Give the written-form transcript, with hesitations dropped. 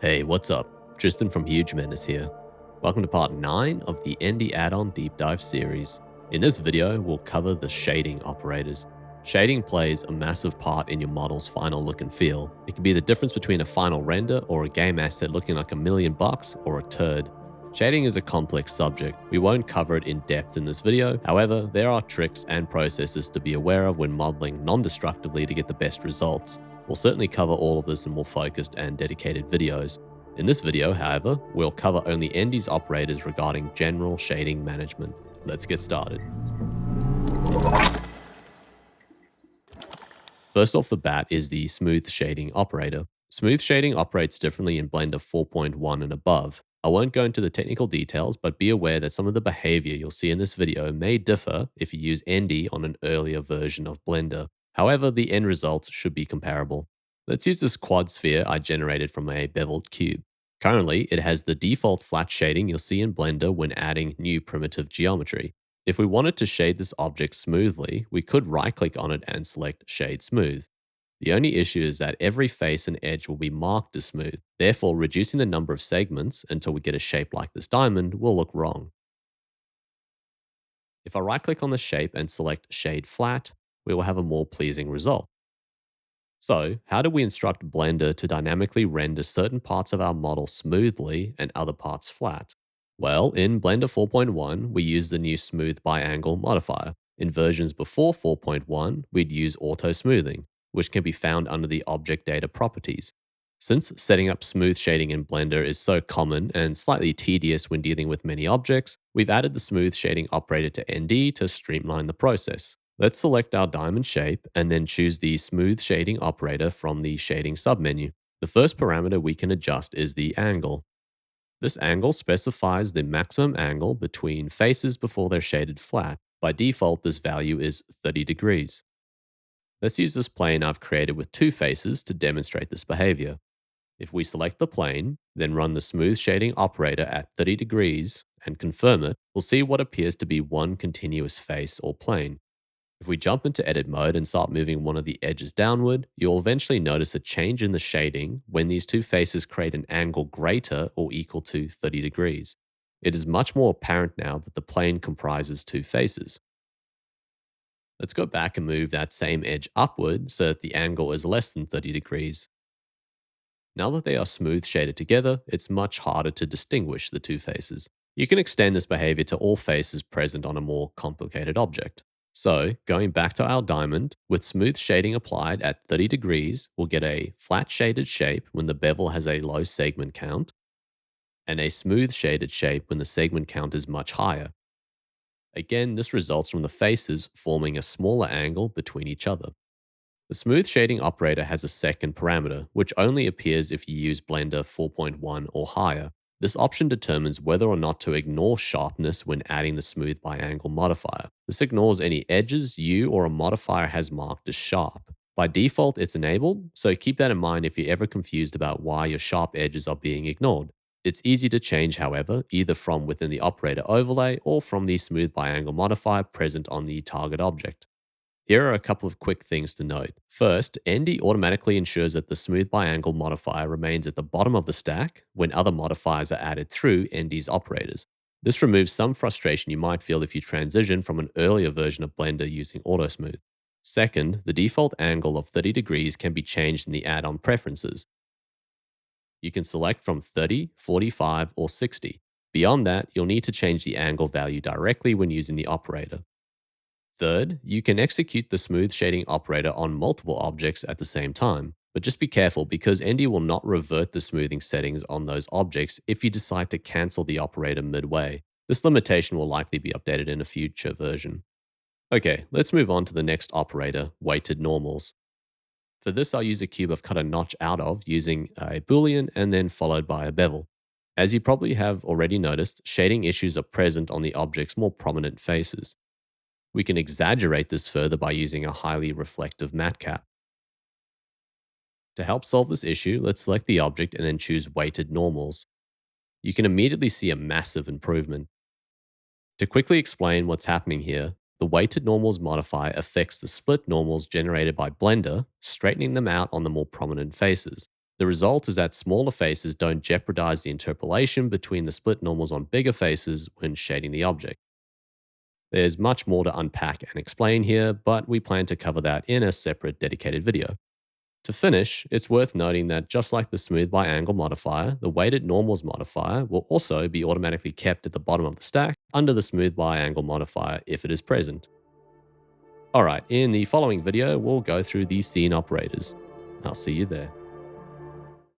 Hey, what's up? Tristan from Huge Menace here. Welcome to part 9 of the ND add-on deep dive series. In this video, we'll cover the shading operators. Shading plays a massive part in your model's final look and feel. It can be the difference between a final render or a game asset looking like $1,000,000 or a turd. Shading is a complex subject. We won't cover it in depth in this video. However, there are tricks and processes to be aware of when modeling non-destructively to get the best results. We'll certainly cover all of this in more focused and dedicated videos. In this video, however, we'll cover only ND's operators regarding general shading management. Let's get started. First off the bat is the smooth shading operator. Smooth shading operates differently in Blender 4.1 and above. I won't go into the technical details, but be aware that some of the behavior you'll see in this video may differ if you use ND on an earlier version of Blender. However, the end results should be comparable. Let's use this quad sphere I generated from a beveled cube. Currently, it has the default flat shading you'll see in Blender when adding new primitive geometry. If we wanted to shade this object smoothly, we could right-click on it and select Shade Smooth. The only issue is that every face and edge will be marked as smooth, therefore reducing the number of segments until we get a shape like this diamond will look wrong. If I right-click on the shape and select Shade Flat, we will have a more pleasing result. So, how do we instruct Blender to dynamically render certain parts of our model smoothly and other parts flat? Well, in Blender 4.1, we use the new Smooth by Angle modifier. In versions before 4.1, we'd use Auto Smoothing, which can be found under the Object Data Properties. Since setting up smooth shading in Blender is so common and slightly tedious when dealing with many objects, we've added the smooth shading operator to ND to streamline the process. Let's select our diamond shape and then choose the smooth shading operator from the shading submenu. The first parameter we can adjust is the angle. This angle specifies the maximum angle between faces before they're shaded flat. By default, this value is 30 degrees. Let's use this plane I've created with two faces to demonstrate this behavior. If we select the plane, then run the smooth shading operator at 30 degrees and confirm it, we'll see what appears to be one continuous face or plane. If we jump into edit mode and start moving one of the edges downward, you'll eventually notice a change in the shading when these two faces create an angle greater or equal to 30 degrees. It is much more apparent now that the plane comprises two faces. Let's go back and move that same edge upward so that the angle is less than 30 degrees. Now that they are smooth shaded together, it's much harder to distinguish the two faces. You can extend this behavior to all faces present on a more complicated object. So, going back to our diamond, with smooth shading applied at 30 degrees, we'll get a flat shaded shape when the bevel has a low segment count, and a smooth shaded shape when the segment count is much higher. Again, this results from the faces forming a smaller angle between each other. The smooth shading operator has a second parameter, which only appears if you use Blender 4.1 or higher. This option determines whether or not to ignore sharpness when adding the smooth by angle modifier. This ignores any edges you or a modifier has marked as sharp. By default, it's enabled, so keep that in mind if you're ever confused about why your sharp edges are being ignored. It's easy to change, however, either from within the operator overlay or from the smooth by angle modifier present on the target object. Here are a couple of quick things to note. First, ND automatically ensures that the smooth by angle modifier remains at the bottom of the stack when other modifiers are added through ND's operators. This removes some frustration you might feel if you transition from an earlier version of Blender using Auto Smooth. Second, the default angle of 30 degrees can be changed in the add-on preferences. You can select from 30, 45, or 60. Beyond that, you'll need to change the angle value directly when using the operator. Third, you can execute the smooth shading operator on multiple objects at the same time, but just be careful because ND will not revert the smoothing settings on those objects if you decide to cancel the operator midway. This limitation will likely be updated in a future version. Okay, let's move on to the next operator, weighted normals. For this, I'll use a cube I've cut a notch out of using a boolean and then followed by a bevel. As you probably have already noticed, shading issues are present on the object's more prominent faces. We can exaggerate this further by using a highly reflective matte cap. To help solve this issue, let's select the object and then choose weighted normals. You can immediately see a massive improvement. To quickly explain what's happening here, the weighted normals modifier affects the split normals generated by Blender, straightening them out on the more prominent faces. The result is that smaller faces don't jeopardize the interpolation between the split normals on bigger faces when shading the object. There's much more to unpack and explain here, but we plan to cover that in a separate dedicated video. To finish, it's worth noting that just like the smooth by angle modifier, the weighted normals modifier will also be automatically kept at the bottom of the stack under the smooth by angle modifier if it is present. Alright, in the following video, we'll go through these scene operators. I'll see you there.